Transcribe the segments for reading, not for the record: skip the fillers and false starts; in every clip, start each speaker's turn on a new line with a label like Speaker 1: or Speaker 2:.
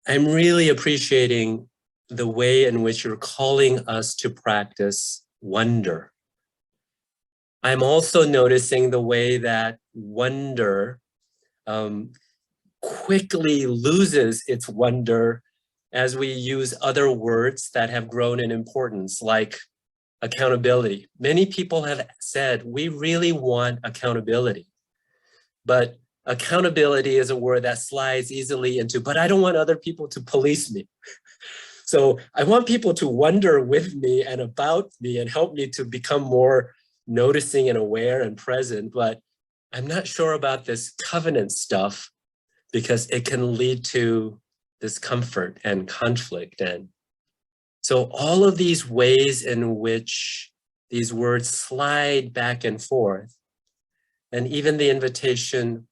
Speaker 1: I'm really appreciating the way in which you're calling us to practice wonder. I'm also noticing the way that wonder quickly loses its wonder as we use other words that have grown in importance, like accountability. Many people have said, we really want accountability, but accountability is a word that slides easily into, but I don't want other people to police me. So I want people to wonder with me and about me and help me to become more noticing and aware and present, but I'm not sure about this covenant stuff because it can lead to discomfort and conflict. And so all of these ways in which these words slide back and forth, and even the invitation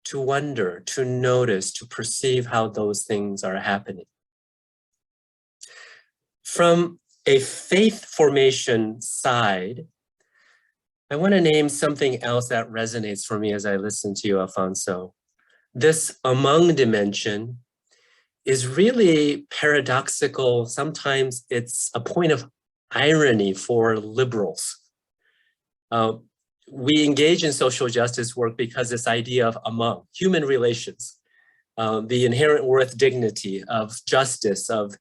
Speaker 1: to wonder, to notice, to perceive how those things are happening. From a faith formation side, I want to name something else that resonates for me as I listen to you, Alfonso. This among dimension is really paradoxical. Sometimes it's a point of irony for liberals. We engage in social justice work because this idea of among, human relations, the inherent worth, dignity, of justice, of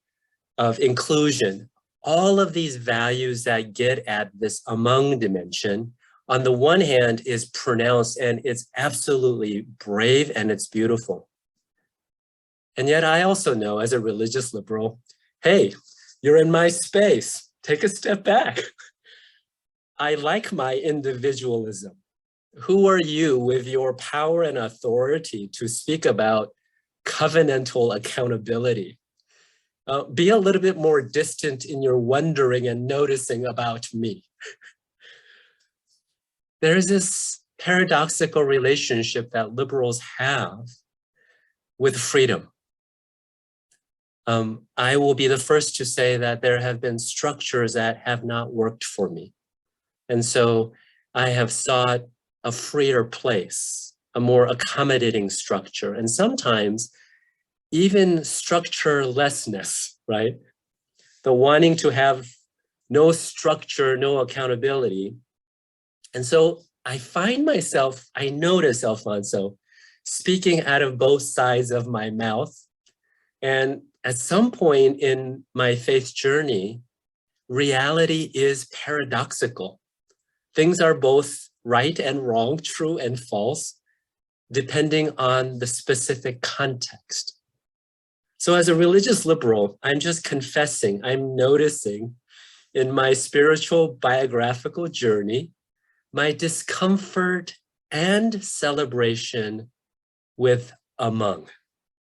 Speaker 1: inclusion, all of these values that get at this among dimension, on the one hand is pronounced and it's absolutely brave and it's beautiful. And yet I also know as a religious liberal, hey, you're in my space, take a step back. I like my individualism. Who are you with your power and authority to speak about covenantal accountability? Be a little bit more distant in your wondering and noticing about me. There's this paradoxical relationship that liberals have with freedom. I will be the first to say that there have been structures that have not worked for me. And so I have sought a freer place, a more accommodating structure, and sometimes even structurelessness, right? The wanting to have no structure, no accountability. And so I find myself, I notice, Alfonso, speaking out of both sides of my mouth. And at some point in my faith journey, reality is paradoxical. Things are both right and wrong, true and false, depending on the specific context. So as a religious liberal, I'm just confessing, I'm noticing in my spiritual biographical journey, my discomfort and celebration with among.